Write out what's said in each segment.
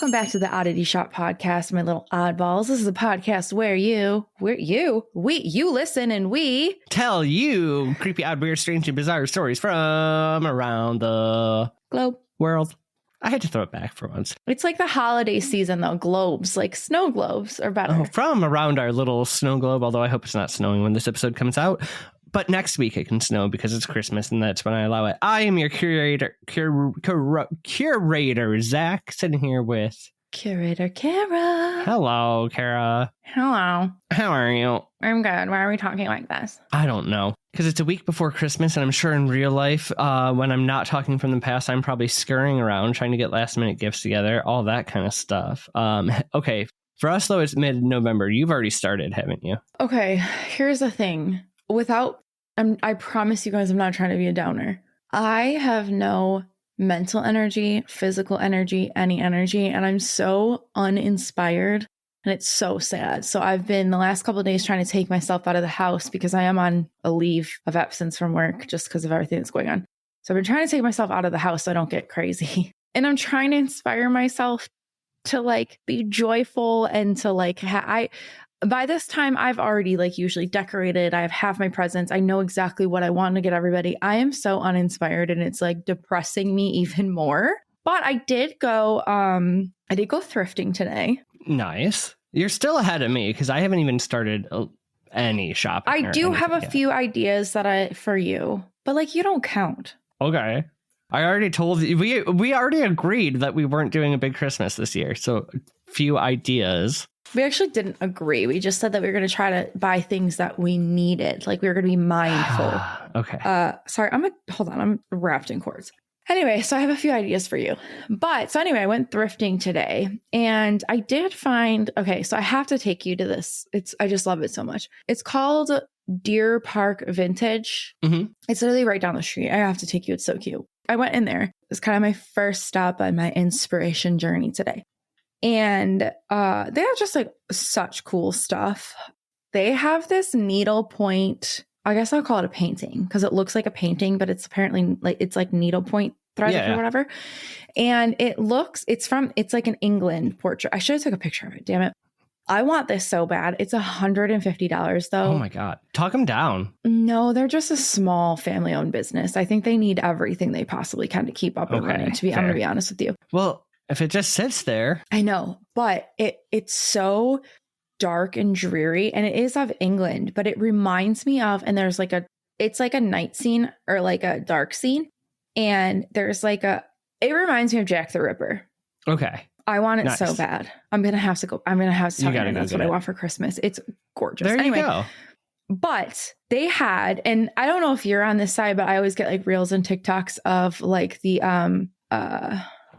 Welcome back to the Oddity Shop podcast, my little oddballs. This is a podcast where you listen and we tell you creepy, odd, weird, strange, and bizarre stories from around the globe world. I had to throw it back for once. It's like the holiday season, though. Globes, like snow globes, are better. Oh, from around our little snow globe, although I hope it's not snowing when this episode comes out. But next week it can snow because it's Christmas, and that's when I allow it. I am your curator, Zach, sitting here with Curator Kara. Hello, Kara. Hello. How are you? I'm good. Why are we talking like this? I don't know. Because it's a week before Christmas, and I'm sure in real life, when I'm not talking from the past, I'm probably scurrying around trying to get last-minute gifts together, all that kind of stuff. Okay, for us, though, it's mid-November. You've already started, haven't you? Okay, here's the thing. I promise you guys I'm not trying to be a downer. I have no mental energy, physical energy, any energy, and I'm so uninspired, and it's so sad. So I've been the last couple of days trying to take myself out of the house because I am on a leave of absence from work just because of everything that's going on. So I've been trying to take myself out of the house so I don't get crazy. And I'm trying to inspire myself to like be joyful and to like by this time, I've already like usually decorated. I have half my presents. I know exactly what I want to get everybody. I am so uninspired and it's like depressing me even more. But I did go thrifting today. Nice. You're still ahead of me because I haven't even started any shopping. I do have a few ideas for you, but like you don't count. Okay. I already told you, we already agreed that we weren't doing a big Christmas this year. So few ideas. We actually didn't agree. We just said that we were going to try to buy things that we needed. Like we were going to be mindful. Okay. Sorry, hold on. I'm wrapped in cords. Anyway, so I have a few ideas for you. I went thrifting today and I did find, so I have to take you to this. I just love it so much. It's called Deer Park Vintage. Mm-hmm. It's literally right down the street. I have to take you. It's so cute. I went in there. It's kind of my first stop on my inspiration journey today. And they have just like such cool stuff. They have this needlepoint, I guess I'll call it a painting because it looks like a painting, but it's apparently like needlepoint thread or whatever. And it's like an England portrait. I should have took a picture of it. Damn it. I want this so bad. It's $150 though. Oh my God. Talk them down. No, they're just a small family owned business. I think they need everything they possibly can to keep up and running, I'm going to be honest with you. Well, if it just sits there. I know, but it's so dark and dreary, and it is of England, but it reminds me of, and there's it's like a night scene or like a dark scene. And there's it reminds me of Jack the Ripper. Okay. I want it so bad. I'm going to have to tell you that's what I want for Christmas. It's gorgeous. There you go. But they had, and I don't know if you're on this side, but I always get like reels and TikToks of like the,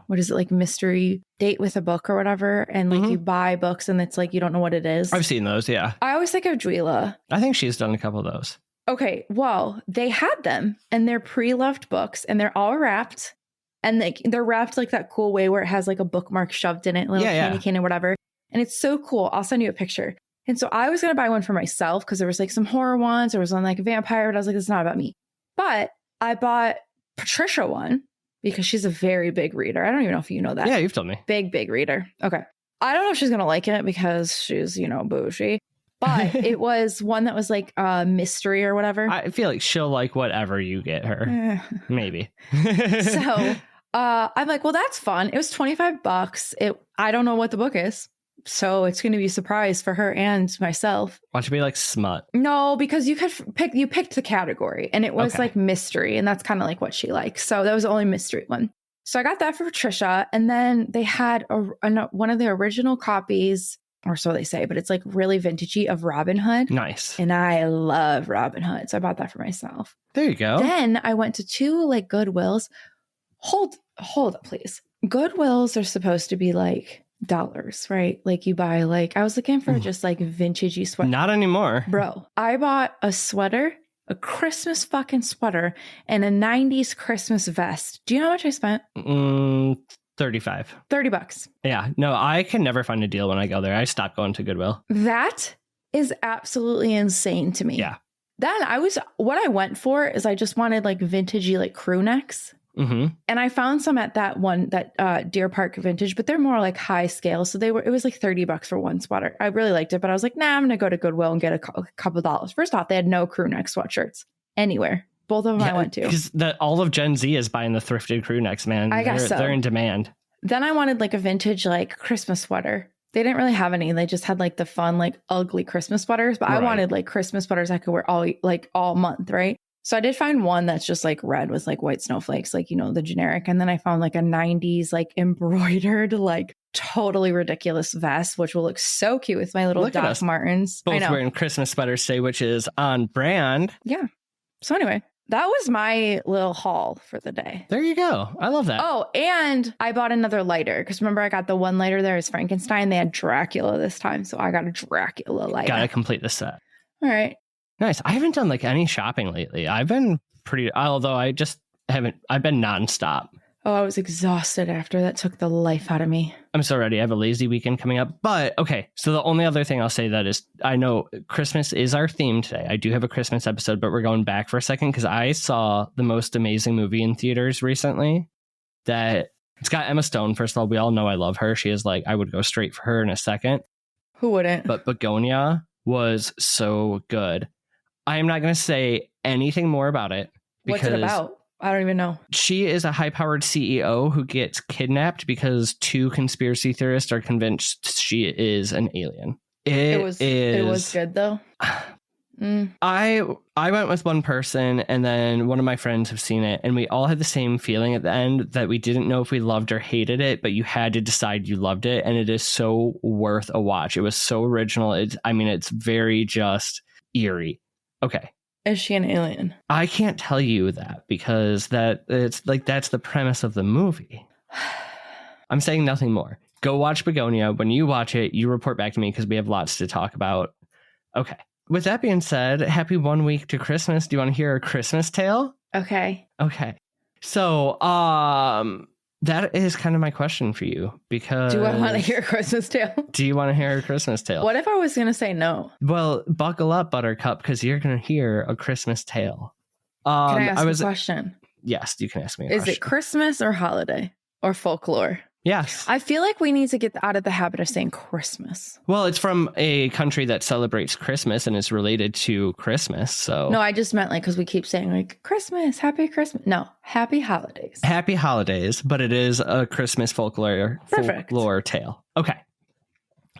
what is it, like mystery date with a book or whatever, and like you buy books and it's like you don't know what it is. I've seen those, yeah. I always think of Juila. I think she's done a couple of those. Okay, well, they had them and they're pre-loved books and they're all wrapped, and they're wrapped like that cool way where it has like a bookmark shoved in it, little candy cane and whatever. And it's so cool. I'll send you a picture. And so I was going to buy one for myself because there was like some horror ones. There was one like a vampire, but I was like, it's not about me. But I bought Patricia one, because she's a very big reader. I don't even know if you know that. Yeah, you've told me. Big reader. Okay. I don't know if she's going to like it because she's, bougie. But it was one that was like a mystery or whatever. I feel like she'll like whatever you get her. Maybe. So I'm like, well, that's fun. It was $25. I don't know what the book is. So it's going to be a surprise for her and myself. Watch it be like smut. No, because you picked the category and it was like mystery, and that's kind of like what she likes. So that was the only mystery one. So I got that for Patricia, and then they had one of the original copies, or so they say, but it's like really vintagey, of Robin Hood. Nice. And I love Robin Hood, so I bought that for myself. There you go. Then I went to two like Goodwills. Hold up, please. Goodwills are supposed to be like dollars, right? Like you buy I was looking for just like vintagey sweater. Not anymore. Bro, I bought a sweater, a Christmas fucking sweater, and a 90s Christmas vest. Do you know how much I spent? $30. Yeah. No, I can never find a deal when I go there. I stopped going to Goodwill. That is absolutely insane to me. Yeah. Then what I went for is I just wanted like vintagey like crew necks. Mm-hmm. And I found some at that Deer Park Vintage, but they're more like high scale. So it was like $30 for one sweater. I really liked it, but I was like, nah, I'm going to go to Goodwill and get a couple dollars. First off, they had no crew neck sweatshirts anywhere. Both of them I went to. Because all of Gen Z is buying the thrifted crew necks, man. I guess so. They're in demand. Then I wanted like a vintage like Christmas sweater. They didn't really have any. They just had like the fun, like ugly Christmas sweaters. But I wanted like Christmas sweaters I could wear all month, right? So I did find one that's just like red with like white snowflakes, like, the generic. And then I found like a 90s like embroidered, like totally ridiculous vest, which will look so cute with my little Doc Martens. Both wearing Christmas sweaters today, which is on brand. Yeah. So anyway, that was my little haul for the day. There you go. I love that. Oh, and I bought another lighter because remember I got the one lighter there is Frankenstein. They had Dracula this time. So I got a Dracula lighter. Gotta complete the set. All right. Nice. I haven't done like any shopping lately. I've been although I just haven't, I've been nonstop. Oh, I was exhausted after that took the life out of me. I'm so ready. I have a lazy weekend coming up. But okay, so the only other thing I'll say that is I know Christmas is our theme today. I do have a Christmas episode, but we're going back for a second because I saw the most amazing movie in theaters recently that it's got Emma Stone. First of all, we all know I love her. She is like, I would go straight for her in a second. Who wouldn't? But Begonia was so good. I am not going to say anything more about it. What's it about? I don't even know. She is a high-powered CEO who gets kidnapped because two conspiracy theorists are convinced she is an alien. It was good though. I went with one person and then one of my friends have seen it and we all had the same feeling at the end that we didn't know if we loved or hated it, but you had to decide you loved it, and it is so worth a watch. It was so original. It's very just eerie. Okay. Is she an alien? I can't tell you that because that's the premise of the movie. I'm saying nothing more. Go watch Begonia. When you watch it, you report back to me because we have lots to talk about. Okay. With that being said, happy 1 week to Christmas. Do you want to hear a Christmas tale? Okay. Okay. So, that is kind of my question for you because... Do I want to hear a Christmas tale? Do you want to hear a Christmas tale? What if I was going to say no? Well, buckle up, Buttercup, because you're going to hear a Christmas tale. Can I ask a question? Yes, you can ask me a question. Is it Christmas or holiday or folklore? Yes. I feel like we need to get out of the habit of saying Christmas. Well, it's from a country that celebrates Christmas and is related to Christmas. So no, I just meant like because we keep saying like Christmas, happy Christmas. No, happy holidays. Happy holidays, but it is a Christmas folklore tale. Okay.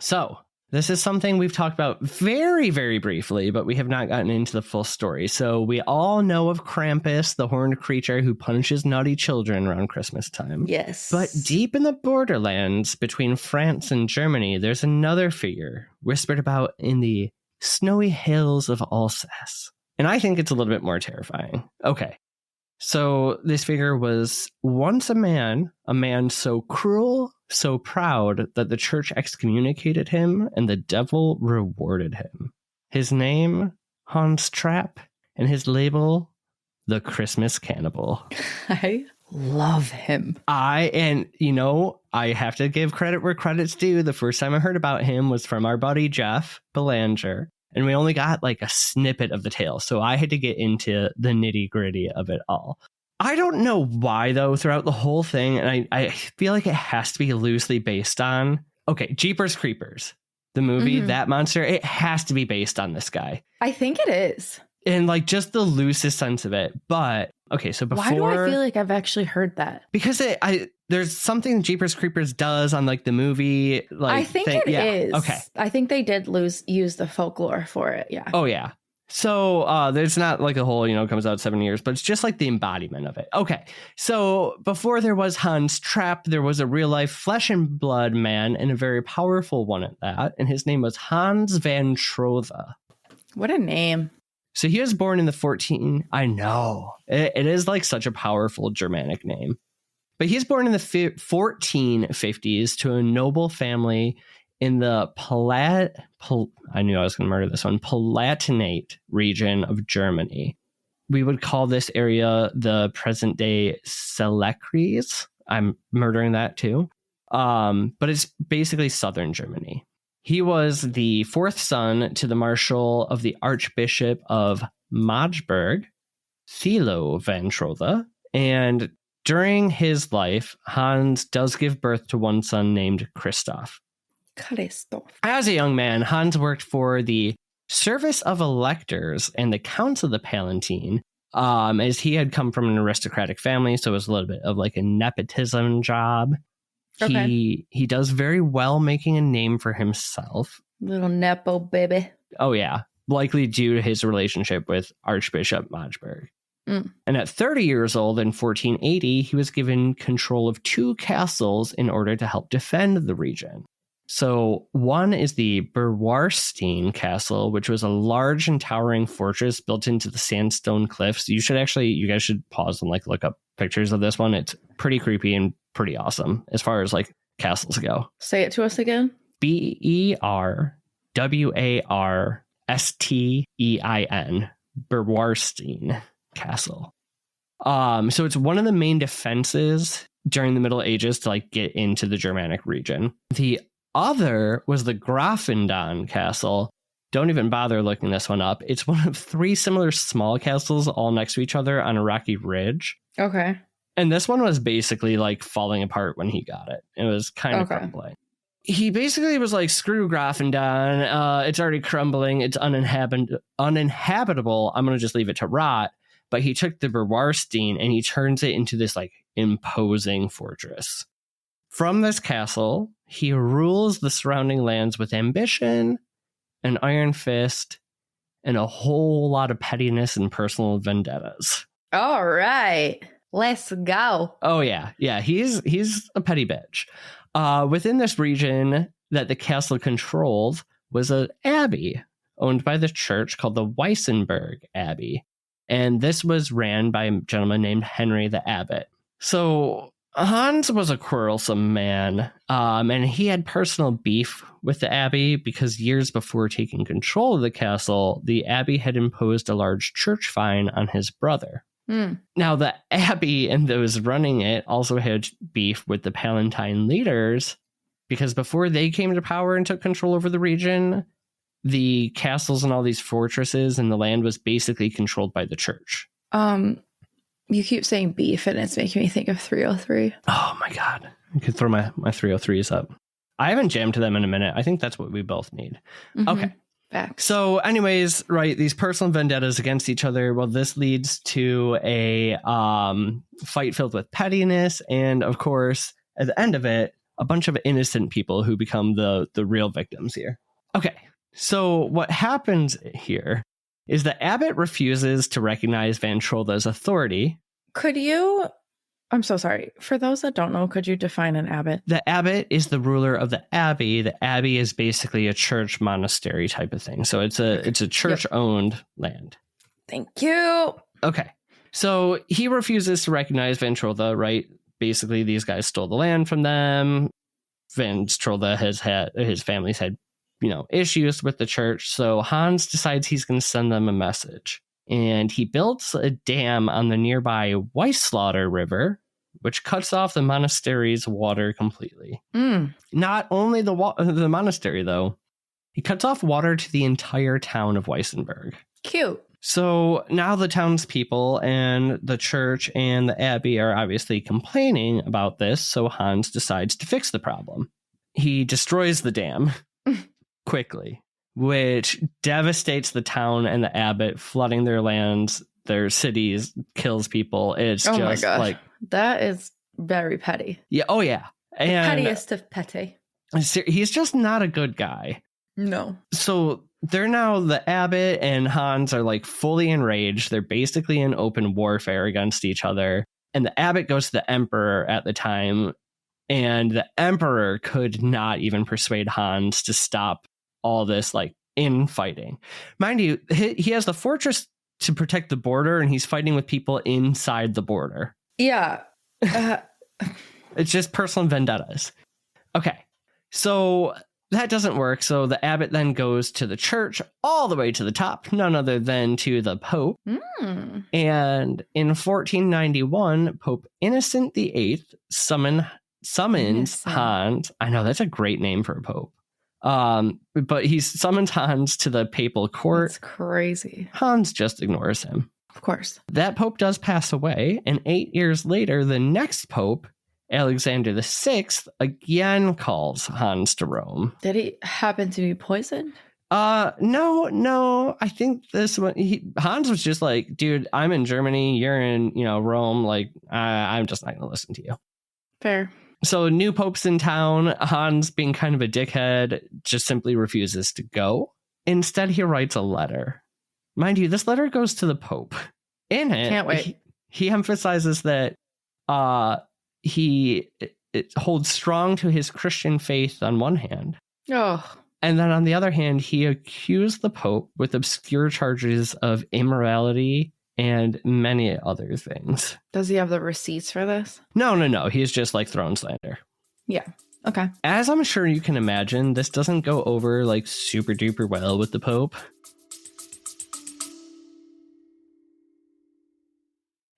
So this is something we've talked about very, very briefly, but we have not gotten into the full story. So we all know of Krampus, the horned creature who punishes naughty children around Christmas time. Yes. But deep in the borderlands between France and Germany, there's another figure whispered about in the snowy hills of Alsace. And I think it's a little bit more terrifying. Okay. So this figure was once a man so cruel, so proud that the church excommunicated him and the devil rewarded him. His name, Hans Trapp, and his label, the Christmas Cannibal. I love him. I have to give credit where credit's due. The first time I heard about him was from our buddy Jeff Belanger. And we only got like a snippet of the tale. So I had to get into the nitty gritty of it all. I don't know why, though, throughout the whole thing. And I feel like it has to be loosely based on. Okay, Jeepers Creepers, the movie, that monster. It has to be based on this guy. I think it is. And like just the loosest sense of it. But okay, so before. Why do I feel like I've actually heard that? Because there's something Jeepers Creepers does on like the movie. Like I think it is. Okay. I think they did use the folklore for it. Yeah. Oh, yeah. So there's not like a whole, comes out 7 years, but it's just like the embodiment of it. Okay. So before there was Hans Trapp, there was a real life flesh and blood man and a very powerful one at that. And his name was Hans von Trotha. What a name. So he was born in the I know. It is like such a powerful Germanic name. But he's born in the 1450s to a noble family in the I knew I was going to murder this one, Palatinate region of Germany. We would call this area the present day Selekries. I'm murdering that too. But it's basically southern Germany. He was the fourth son to the Marshal of the Archbishop of Magdeburg, Thilo von Trotha, and During his life, Hans does give birth to one son named Christoph. As a young man, Hans worked for the Service of Electors and the Counts of the Palatine, as he had come from an aristocratic family, so it was a little bit of like a nepotism job. Okay. He does very well making a name for himself. Little nepo baby. Oh, yeah. Likely due to his relationship with Archbishop Magdeburg. And at 30 years old in 1480, he was given control of 2 castles in order to help defend the region. So one is the Berwarstein Castle, which was a large and towering fortress built into the sandstone cliffs. You guys should pause and like look up pictures of this one. It's pretty creepy and pretty awesome as far as like castles go. Say it to us again. Berwarstein, Berwarstein Castle. So it's one of the main defenses during the Middle Ages to like get into the Germanic region. The other was the Grafendon Castle. Don't even bother looking this one up. It's one of 3 similar small castles all next to each other on a rocky ridge. Okay. And this one was basically like falling apart when he got it. It was kind of crumbling. He basically was like, screw Grafendon. It's already crumbling. It's uninhabitable. I'm going to just leave it to rot. But he took the Berwarstein and he turns it into this like imposing fortress. From this castle, he rules the surrounding lands with ambition, an iron fist, and a whole lot of pettiness and personal vendettas. All right. Let's go. Oh, yeah. Yeah, he's a petty bitch. Within this region that the castle controlled was an abbey owned by the church called the Weissenberg Abbey. And this was ran by a gentleman named Henry the Abbot. So Hans was a quarrelsome man, and he had personal beef with the abbey because years before taking control of the castle, the abbey had imposed a large church fine on his brother. Now, the abbey and those running it also had beef with the Palatine leaders because before they came to power and took control over the region, the castles and all these fortresses and the land was basically controlled by the church. You keep saying beef and it's making me think of 303. Oh my God. I could throw my 303s up. I haven't jammed to them in a minute. I think that's what we both need. Mm-hmm. Okay. Back. So anyways, right, these personal vendettas against each other. Well, this leads to a fight filled with pettiness. And of course, at the end of it, a bunch of innocent people who become the real victims here. Okay. So what happens here is the abbot refuses to recognize Van Trotha's authority. I'm so sorry. For those that don't know, could you define an abbot? The abbot is the ruler of the abbey. The abbey is basically a church monastery type of thing. So it's a church-owned land. Thank you. Okay. So he refuses to recognize Van Trotha, right? Basically, these guys stole the land from them. Van Trotha his family's had, issues with the church. So Hans decides he's going to send them a message. And he builds a dam on the nearby Weißlauter River, which cuts off the monastery's water completely. Not only the monastery, though. He cuts off water to the entire town of Weissenberg. Cute. So now the townspeople and the church and the abbey are obviously complaining about this, so Hans decides to fix the problem. He destroys the dam quickly, which devastates the town and the abbot, flooding their lands, their cities, kills people. It's just like... That is very petty. Yeah. Oh, yeah. The pettiest of petty. He's just not a good guy. No. So they're now, the abbot and Hans are like fully enraged. They're basically in open warfare against each other. And the abbot goes to the emperor at the time. And the emperor could not even persuade Hans to stop all this like infighting. Mind you, he has the fortress to protect the border and he's fighting with people inside the border. Yeah. It's just personal vendettas. Okay. So that doesn't work. So the abbot then goes to the church all the way to the top, none other than to the Pope. And in 1491, Pope Innocent VIII summons Hans. I know, that's a great name for a pope. But he summons Hans to the papal court. That's crazy. Hans just ignores him. Of course. That pope does pass away, and 8 years later, the next pope, Alexander VI, again calls Hans to Rome. Did he happen to be poisoned? No. I think this one, Hans was just like, dude, I'm in Germany, you're in, Rome. Like, I'm just not going to listen to you. Fair. So new pope's in town. Hans, being kind of a dickhead, just simply refuses to go. Instead, he writes a letter. Mind you, this letter goes to the pope. In it, can't wait. He emphasizes that he holds strong to his Christian faith on one hand. Oh. And then on the other hand, he accused the Pope with obscure charges of immorality and many other things. Does he have the receipts for this? No. He's just like throwing slander. Yeah. Okay. As I'm sure you can imagine, this doesn't go over like super duper well with the Pope.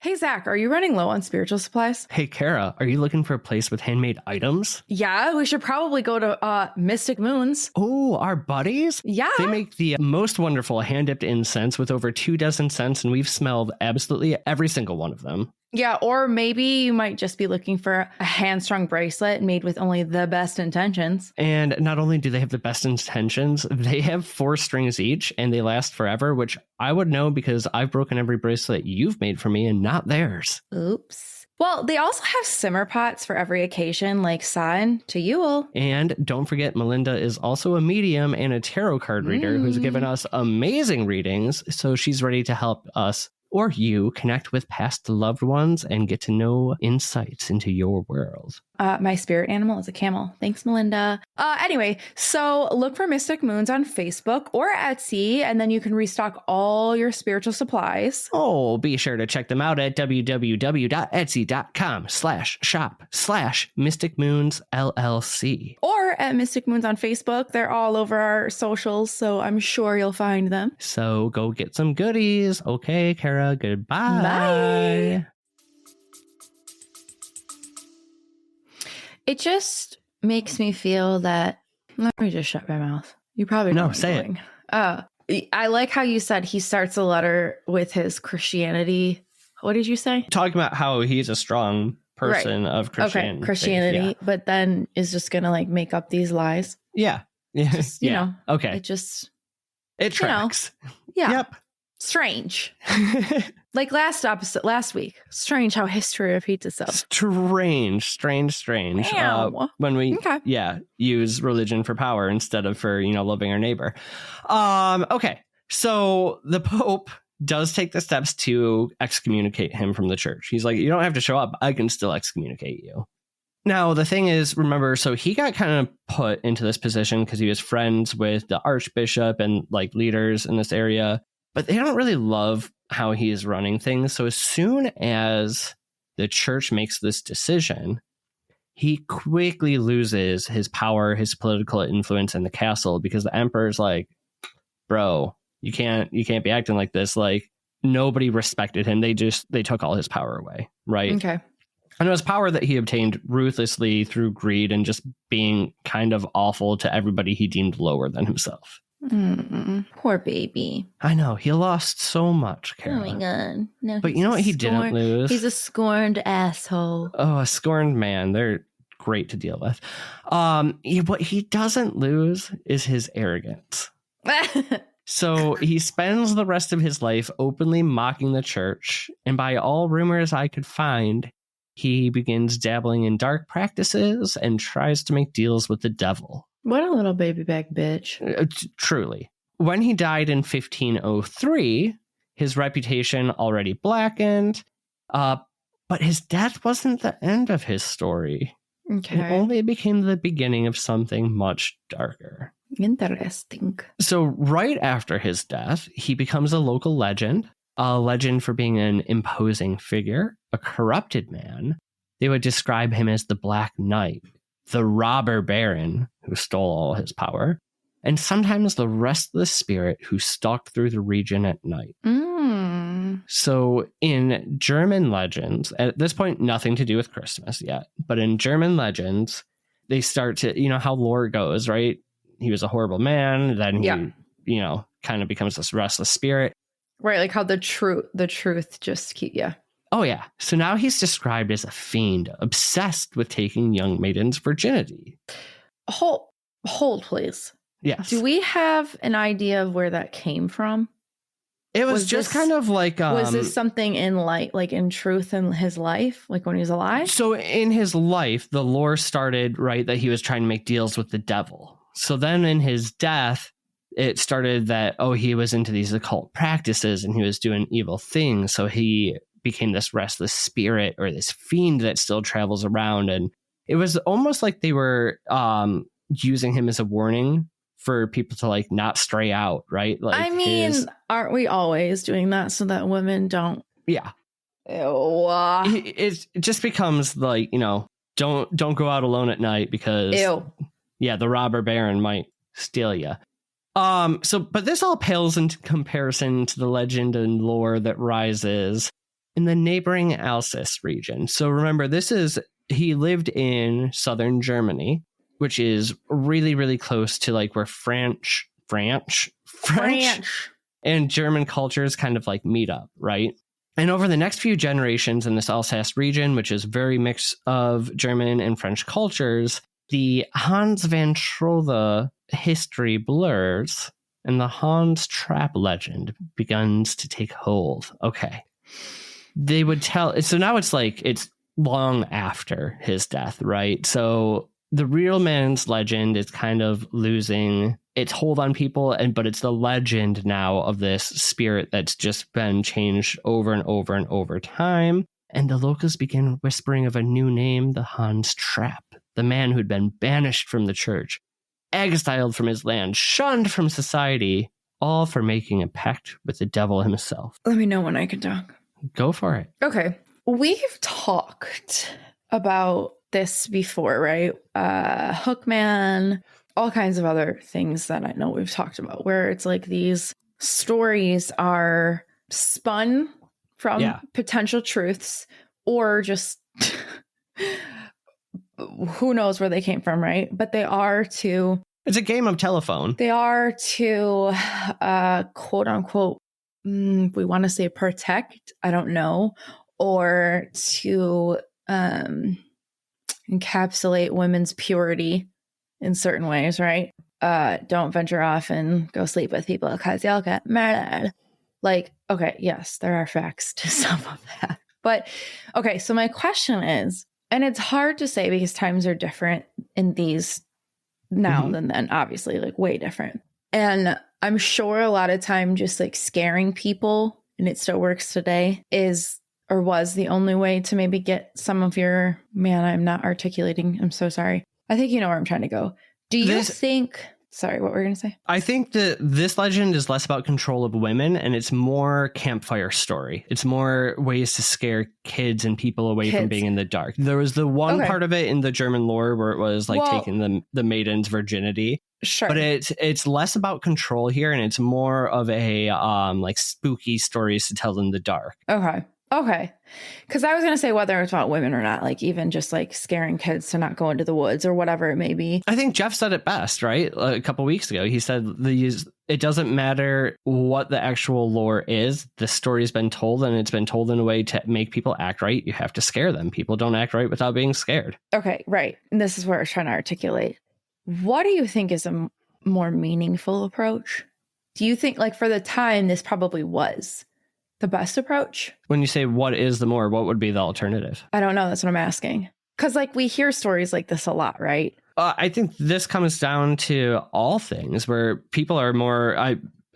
Hey, Zach, are you running low on spiritual supplies? Hey, Kara, are you looking for a place with handmade items? Yeah, we should probably go to Mystic Moons. Oh, our buddies? Yeah. They make the most wonderful hand-dipped incense with over 24 scents, and we've smelled absolutely every single one of them. Yeah, or maybe you might just be looking for a hand-strung bracelet made with only the best intentions. And not only do they have the best intentions, they have 4 strings each, and they last forever, which I would know because I've broken every bracelet you've made for me and not theirs. Oops. Well, they also have simmer pots for every occasion, like San to Yule. And don't forget, Melinda is also a medium and a tarot card reader who's given us amazing readings, so she's ready to help us or you connect with past loved ones and get to know insights into your world. My spirit animal is a camel. Thanks, Melinda. Anyway, so look for Mystic Moons on Facebook or Etsy, and then you can restock all your spiritual supplies. Oh, be sure to check them out at www.etsy.com/shop/mysticmoonsllc. Or at Mystic Moons on Facebook. They're all over our socials, so I'm sure you'll find them. So go get some goodies. Okay, Kara, goodbye. Bye. It just makes me feel that... Let me just shut my mouth. You probably know. No, say it. I like how you said he starts a letter with his Christianity. What did you say? Talking about how he's a strong person of Christianity. Okay, Christianity, but then is just going to like make up these lies. Yeah. Just, you know. Okay. It tracks. Yeah. Yep. Strange. Like last week. Strange how history repeats itself. Strange. Wow. When we use religion for power instead of for, loving our neighbor. Okay. So the Pope does take the steps to excommunicate him from the church. He's like, you don't have to show up. I can still excommunicate you. Now, the thing is, remember, so he got kind of put into this position because he was friends with the archbishop and like leaders in this area. But they don't really love how he is running things. So as soon as the church makes this decision, he quickly loses his power, his political influence in the castle, because the emperor's like, bro, you can't be acting like this. Like, nobody respected him. They took all his power away. Right. Okay. And it was power that he obtained ruthlessly through greed and just being kind of awful to everybody he deemed lower than himself. Poor baby. I know. He lost so much, Kara. Oh my God. No, but you know what he didn't lose? He's a scorned asshole. Oh, a scorned man. They're great to deal with. What he doesn't lose is his arrogance. So he spends the rest of his life openly mocking the church. And by all rumors I could find, he begins dabbling in dark practices and tries to make deals with the devil. What a little baby back bitch. Truly. When he died in 1503, his reputation already blackened, but his death wasn't the end of his story. Okay. It only became the beginning of something much darker. Interesting. So right after his death, he becomes a local legend for being an imposing figure, a corrupted man. They would describe him as the Black Knight, the robber baron who stole all his power, and sometimes the restless spirit who stalked through the region at night. So in German legends, at this point, nothing to do with Christmas yet, but in German legends, they start to, how lore goes, right? He was a horrible man, then he, kind of becomes this restless spirit. Right, like how the truth just keep, yeah. Oh, yeah. So now he's described as a fiend, obsessed with taking young maidens' virginity. Hold, please. Yes. Do we have an idea of where that came from? It was just kind of like... was this something in like in truth in his life, like when he was alive? So in his life, the lore started, right, that he was trying to make deals with the devil. So then in his death, it started that, he was into these occult practices and he was doing evil things. So he became this restless spirit or this fiend that still travels around. And it was almost like they were using him as a warning for people to like not stray out, right? Like, I mean, aren't we always doing that so that women don't? Yeah. Ew. It just becomes like, don't go out alone at night because the robber baron might steal you. But this all pales into comparison to the legend and lore that rises in the neighboring Alsace region. So remember, he lived in southern Germany, which is really, really close to like where French and German cultures kind of like meet up, right? And over the next few generations in this Alsace region, which is very mix of German and French cultures, the Hans von Trotha history blurs and the Hans Trapp legend begins to take hold. Okay. They would tell. So now it's long after his death, right? So the real man's legend is kind of losing its hold on people, but it's the legend now of this spirit that's just been changed over and over and over time. And the locals begin whispering of a new name, the Hans Trapp, the man who'd been banished from the church, exiled from his land, shunned from society, all for making a pact with the devil himself. Let me know when I can talk. Go for it. Okay. We've talked about this before, right? Hookman, all kinds of other things that I know we've talked about, where it's like these stories are spun from potential truths or just who knows where they came from, right? But they are to... It's a game of telephone. They are to, quote unquote, we want to say protect, I don't know, or to encapsulate women's purity in certain ways, right? Don't venture off and go sleep with people because you'll get murdered. Like, okay, yes, there are facts to some of that. But, okay, so my question is, and it's hard to say because times are different in these now than then, obviously, like way different. And I'm sure a lot of time just like scaring people, and it still works today, is or was the only way to maybe get some of your... Man, I'm not articulating. I'm so sorry. I think you know where I'm trying to go. Do you think... Sorry, what were you going to say? I think that this legend is less about control of women and it's more campfire story. It's more ways to scare kids and people away from being in the dark. There was the one part of it in the German lore where it was like taking the maiden's virginity. Sure. But it's less about control here and it's more of a like spooky stories to tell in the dark. Okay. Because I was going to say whether it's about women or not, like even just like scaring kids to not go into the woods or whatever it may be. I think Jeff said it best, right? A couple weeks ago, he said it doesn't matter what the actual lore is. The story's been told and it's been told in a way to make people act right. You have to scare them. People don't act right without being scared. Okay, right. And this is where I was trying to articulate. What do you think is a more meaningful approach? Do you think like for the time this probably was the best approach? When you say what is the more, what would be the alternative? I don't know. That's what I'm asking. Because like we hear stories like this a lot, right? I think this comes down to all things where people are more...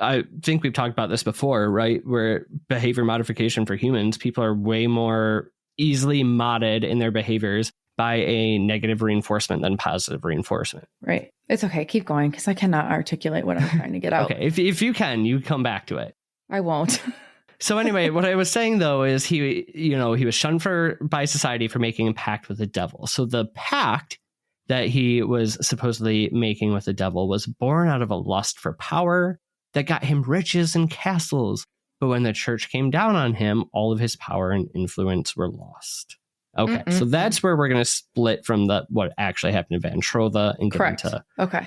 I think we've talked about this before, right? Where behavior modification for humans, people are way more easily modded in their behaviors by a negative reinforcement than positive reinforcement. Right. It's okay. Keep going because I cannot articulate what I'm trying to get out. Okay. If you can, you come back to it. I won't. So anyway, what I was saying, though, is he was shunned by society for making a pact with the devil. So the pact that he was supposedly making with the devil was born out of a lust for power that got him riches and castles. But when the church came down on him, all of his power and influence were lost. Okay, so that's where we're going to split from what actually happened to Van Trotha and get into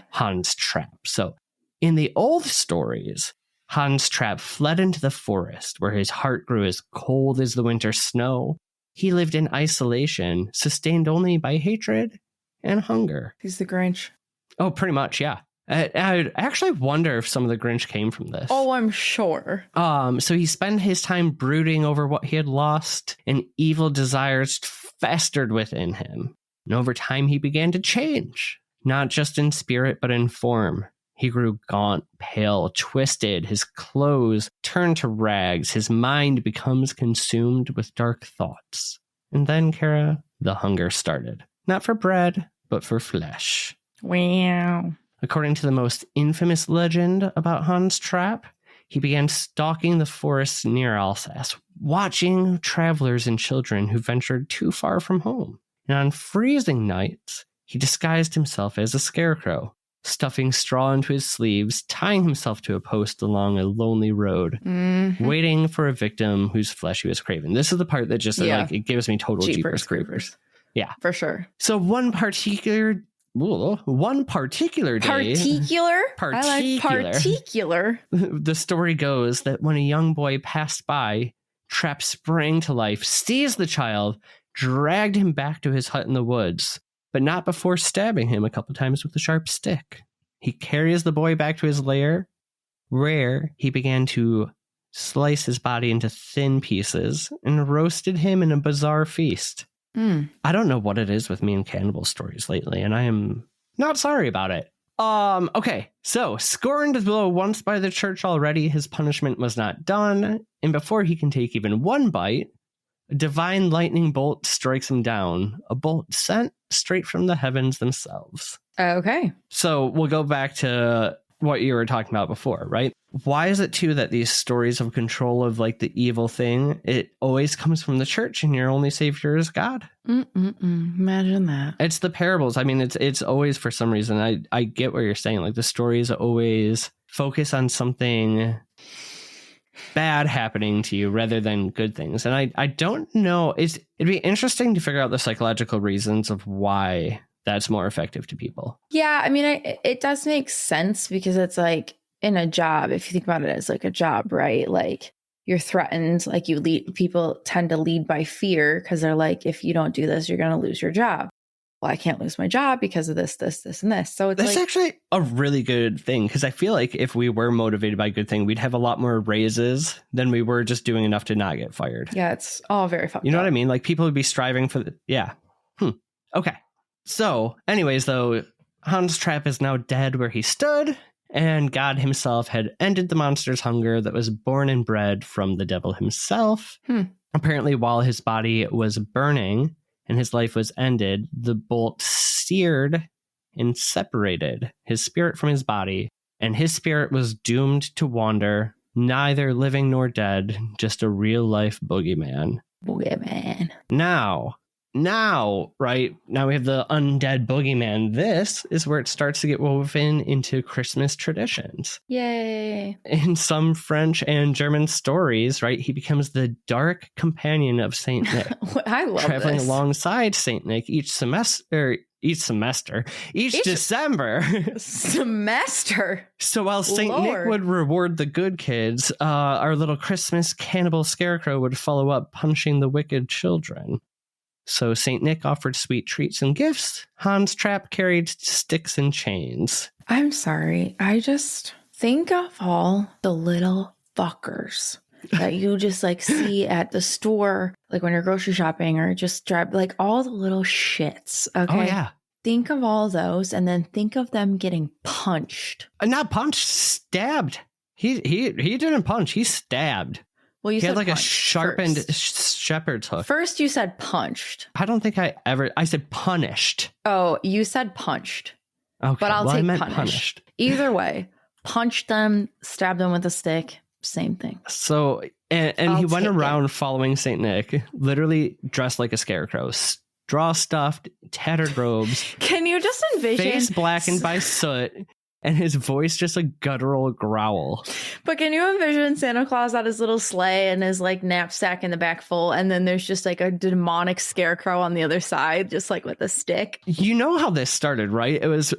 Hans Trapp. So in the old stories, Hans Trapp fled into the forest, where his heart grew as cold as the winter snow. He lived in isolation, sustained only by hatred and hunger. He's the Grinch. Oh, pretty much, yeah. I actually wonder if some of the Grinch came from this. Oh, I'm sure. So he spent his time brooding over what he had lost, and evil desires festered within him. And over time, he began to change, not just in spirit, but in form. He grew gaunt, pale, twisted. His clothes turned to rags. His mind becomes consumed with dark thoughts. And then, Kara, the hunger started. Not for bread, but for flesh. Wow. According to the most infamous legend about Hans Trapp, he began stalking the forests near Alsace, watching travelers and children who ventured too far from home. And on freezing nights, he disguised himself as a scarecrow, stuffing straw into his sleeves, tying himself to a post along a lonely road, waiting for a victim whose flesh he was craving. This is the part that just like it gives me total Jeepers Creepers. Yeah, for sure. So one particular day. Particular? I like particular. The story goes that when a young boy passed by, Trapp sprang to life, seized the child, dragged him back to his hut in the woods, but not before stabbing him a couple times with a sharp stick. He carries the boy back to his lair, where he began to slice his body into thin pieces and roasted him in a bizarre feast. I don't know what it is with me and cannibal stories lately, and I am not sorry about it. Okay, so scorned though once by the church already, his punishment was not done, and before he can take even one bite, a divine lightning bolt strikes him down, a bolt sent straight from the heavens themselves. Okay. So we'll go back to what you were talking about before, right? Why is it too that these stories of control of like the evil thing, it always comes from the church and your only savior is God? Imagine that. It's the parables. I mean, it's always, for some reason, I get what you're saying. Like the stories always focus on something bad happening to you rather than good things. And I don't know. It'd be interesting to figure out the psychological reasons of why that's more effective to people. Yeah, I mean, it does make sense because it's like in a job, if you think about it as like a job, right? Like you're threatened, like people tend to lead by fear because they're like, if you don't do this, you're going to lose your job. Well, I can't lose my job because of this, and this. So that's actually a really good thing, because I feel like if we were motivated by a good thing, we'd have a lot more raises than we were just doing enough to not get fired. Yeah, it's all very fucked up. You know what I mean? Like people would be striving for Okay. So, anyways, though, Hans Trapp is now dead where he stood, and God himself had ended the monster's hunger that was born and bred from the devil himself. Apparently, while his body was burning and his life was ended, the bolt seared and separated his spirit from his body, and his spirit was doomed to wander, neither living nor dead, just a real-life boogeyman. Now, right, now we have the undead boogeyman. This is where it starts to get woven into Christmas traditions. Yay. In some French and German stories, right, he becomes the dark companion of Saint Nick. I love traveling this. Alongside Saint Nick each December. Semester. So while Saint Nick would reward the good kids, our little Christmas cannibal Scarecrow would follow up punishing the wicked children. So St. Nick offered sweet treats and gifts. Hans Trapp carried sticks and chains. I'm sorry. I just think of all the little fuckers that you just like see at the store, like when you're grocery shopping or just drive, like all the little shits. Okay. Oh, yeah. Think of all those and then think of them getting punched. Not punched, stabbed. He didn't punch. He stabbed. Well, he had like a sharpened shepherd's hook. First, you said punched. I don't think I said punished. Oh, you said punched. Okay, but I meant punished. Either way, punched them, stabbed them with a stick, same thing. So, and he went around following St. Nick, literally dressed like a scarecrow, straw stuffed, tattered robes. Can you just envision? Face blackened by soot. And his voice just a guttural growl. But can you envision Santa Claus at his little sleigh and his like knapsack in the back full, and then there's just like a demonic scarecrow on the other side, just like with a stick? You know how this started, right? It was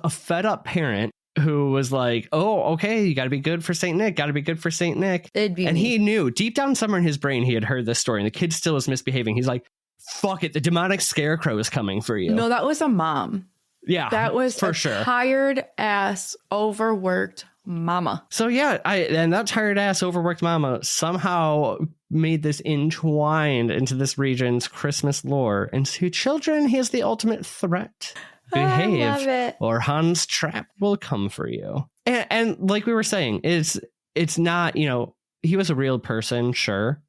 a fed up parent who was like, oh, okay, you got to be good for St. Nick, got to be good for St. Nick. It'd be and me. He knew deep down somewhere in his brain, he had heard this story and the kid still was misbehaving. He's like, fuck it, the demonic scarecrow is coming for you. No, that was a mom. Yeah, that was for a sure. Tired ass, overworked mama. So yeah, and that tired ass, overworked mama somehow made this entwined into this region's Christmas lore. And to children, he is the ultimate threat. Behave, I love it. or Hans Trapp will come for you. And like we were saying, it's not, he was a real person, sure.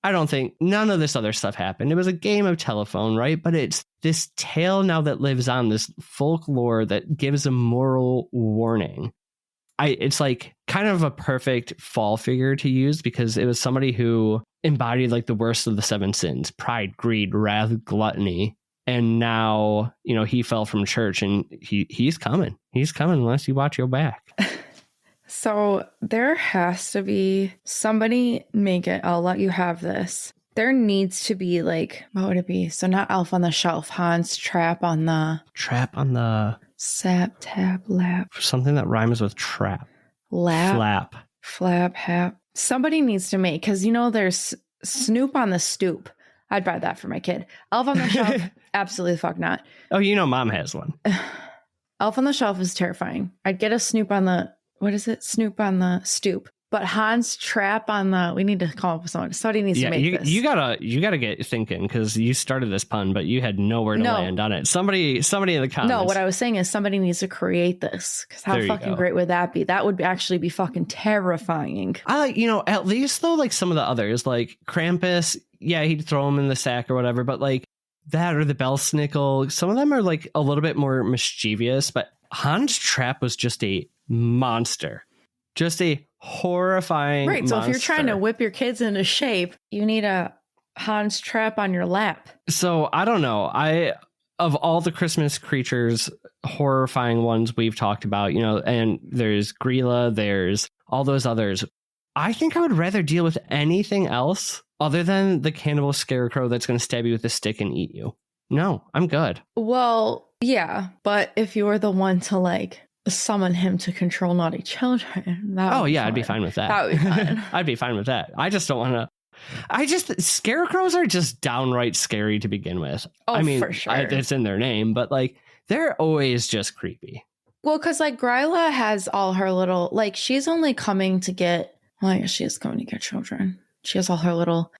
I don't think none of this other stuff happened. It was a game of telephone, right? But it's this tale now that lives on, this folklore that gives a moral warning. It's like kind of a perfect fall figure to use because it was somebody who embodied like the worst of the 7 sins: pride, greed, wrath, gluttony. And now, he fell from church and he's coming. He's coming unless you watch your back. So there has to be somebody, make it, I'll let you have this. There needs to be like, what would it be? So not Elf on the Shelf, Hans Trapp on the... Trap on the... Sap, tap, lap. Something that rhymes with trap. Lap. Flap. Flap, hap. Somebody needs to make, because there's Snoop on the Stoop. I'd buy that for my kid. Elf on the Shelf, absolutely fuck not. Oh, mom has one. Elf on the Shelf is terrifying. I'd get a Snoop on the, what is it? Snoop on the Stoop. But Hans Trapp on the, we need to come up with someone. Somebody needs to make this. You gotta get thinking because you started this pun, but you had nowhere to land on it. Somebody in the comments. No, what I was saying is somebody needs to create this because how fucking great would that be? That would actually be fucking terrifying. I like, at least though, like some of the others, like Krampus, yeah, he'd throw him in the sack or whatever, but like that or the Belsnickel, some of them are like a little bit more mischievous, but Hans Trapp was just a monster. Just a horrifying monster. So if you're trying to whip your kids into shape, you need a Hans Trapp on your lap. So I don't know. Of all the Christmas creatures, horrifying ones we've talked about, and there's Grilla, there's all those others. I think I would rather deal with anything else other than the cannibal scarecrow that's going to stab you with a stick and eat you. No, I'm good. Well, yeah, but if you were the one to like summon him to control naughty children. I'd be fine with that. That would be fine. I'd be fine with that. I just don't want to. Scarecrows are just downright scary to begin with. Oh, I mean, for sure. It's in their name, but like they're always just creepy. Well, because like Gryla has all her little, like she's only coming to get, well, I guess she is coming to get children. She has all her little,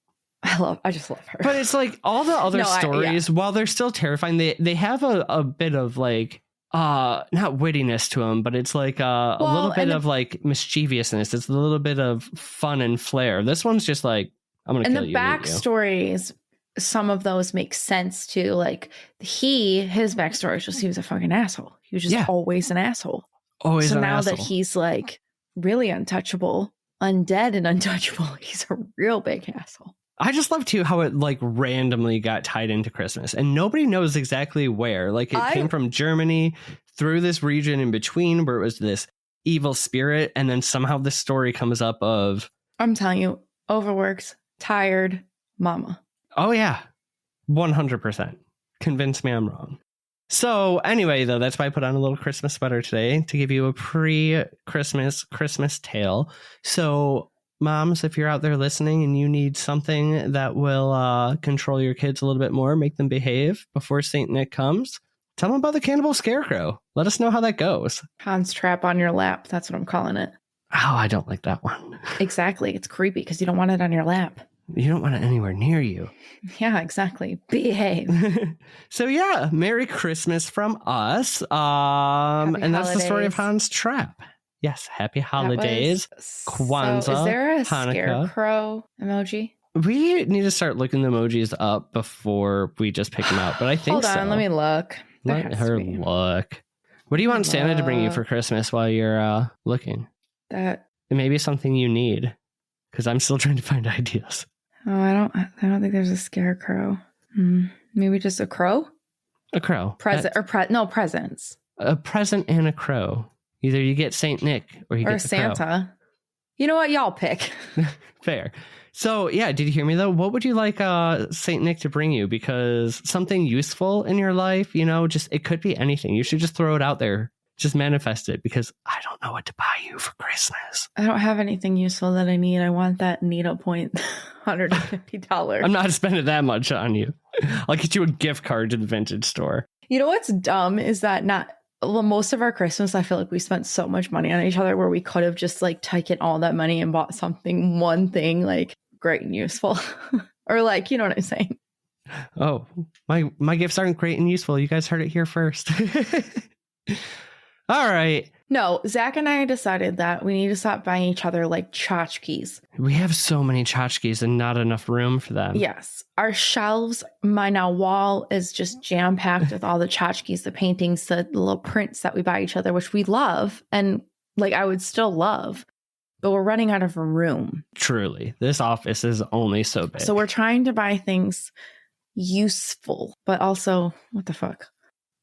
I just love her. But it's like all the other stories, while they're still terrifying, they have a bit of like, not wittiness to them, but it's like a little bit of like mischievousness. It's a little bit of fun and flair. This one's just like, I'm gonna kill you. And the backstories, some of those make sense too. Like his backstory is just he was a fucking asshole. He was just always an asshole. Always. So now that he's like really untouchable, undead and untouchable, he's a real big asshole. I just love too how it like randomly got tied into Christmas and nobody knows exactly where. Like it came from Germany through this region in between where it was this evil spirit. And then somehow this story comes up of, I'm telling you, overworked, tired mama. Oh yeah. 100%. Convince me I'm wrong. So anyway, though, that's why I put on a little Christmas sweater today to give you a pre-Christmas tale. So moms, if you're out there listening and you need something that will control your kids a little bit more, make them behave before St. Nick comes, tell them about the cannibal scarecrow. Let us know how that goes. Hans Trapp on your lap. That's what I'm calling it. Oh, I don't like that one. Exactly. It's creepy because you don't want it on your lap. You don't want it anywhere near you. Yeah, exactly. Behave. So yeah, Merry Christmas from us. And that's the story of Hans Trapp. Yes, happy holidays. Kwanzaa. So is there a Hanukkah. Scarecrow emoji? We need to start looking the emojis up before we just pick them out. But I think so. Hold on, let me look. Let her look. What do you want Santa to bring you for Christmas while you're looking? That it may be something you need, because I'm still trying to find ideas. Oh, I don't think there's a scarecrow. Maybe just a crow? A crow. Presents. A present and a crow. Either you get Saint Nick or you get the Santa. Crow. You know what? Y'all pick. Fair. So yeah, did you hear me though? What would you like Saint Nick to bring you? Because something useful in your life, just it could be anything. You should just throw it out there Just manifest it because I don't know what to buy you for Christmas. I don't have anything useful that I need. I want that needlepoint $150. I'm not spending that much on you. I'll get you a gift card to the vintage store. You know what's dumb is that most of our Christmas, I feel like we spent so much money on each other where we could have just like taken all that money and bought one thing like great and useful. Or like, you know what I'm saying? Oh, my gifts aren't great and useful. You guys heard it here first. All right. No, Zach and I decided that we need to stop buying each other like tchotchkes. We have so many tchotchkes and not enough room for them. Yes. Our shelves, my now wall is just jam-packed with all the tchotchkes, the paintings, the little prints that we buy each other, which we love. And like I would still love. But we're running out of room. Truly. This office is only so big. So we're trying to buy things useful, but also, what the fuck?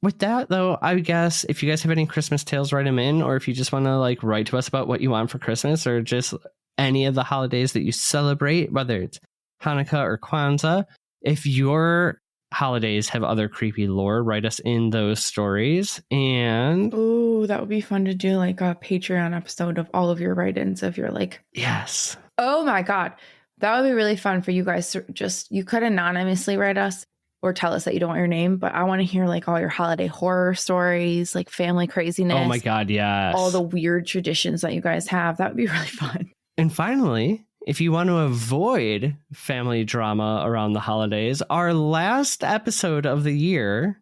With that, though, I guess if you guys have any Christmas tales, write them in. Or if you just want to like write to us about what you want for Christmas or just any of the holidays that you celebrate, whether it's Hanukkah or Kwanzaa. If your holidays have other creepy lore, write us in those stories. And ooh, that would be fun to do like a Patreon episode of all of your write-ins if you're like, yes. Oh my God. That would be really fun for you guys to just, you could anonymously write us or tell us that you don't want your name, but I want to hear like all your holiday horror stories, like family craziness. Oh my God, yes. All the weird traditions that you guys have. That would be really fun. And finally, if you want to avoid family drama around the holidays, our last episode of the year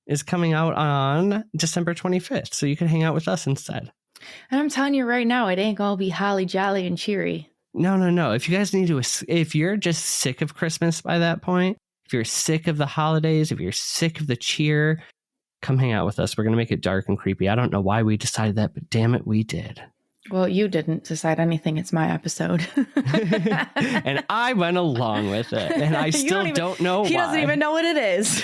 is coming out on December 25th. So you can hang out with us instead. And I'm telling you right now, it ain't going to be holly jolly and cheery. No. If you guys need to, if you're just sick of Christmas by that point, if you're sick of the holidays, if you're sick of the cheer, come hang out with us. We're going to make it dark and creepy. I don't know why we decided that, but damn it, we did. Well, you didn't decide anything. It's my episode. And I went along with it. And I still don't know why. He doesn't even know what it is.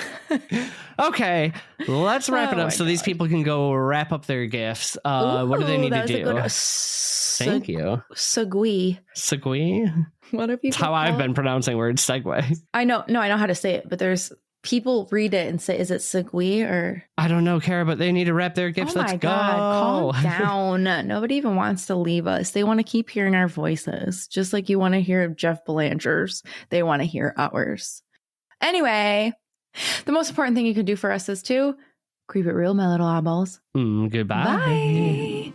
Okay, let's wrap it up so these people can go wrap up their gifts. What do they need to do? Thank you. Segwee. Segwee? What are people That's how I've been pronouncing words, segue. I know. No, I know how to say it, but there's people read it and say, is it segwee or? I don't know, Kara, but they need to wrap their gifts. Oh my God, calm down. Nobody even wants to leave us. They want to keep hearing our voices. Just like you want to hear Jeff Belanger's. They want to hear ours. Anyway, the most important thing you can do for us is to creep it real, my little eyeballs. Goodbye. Bye.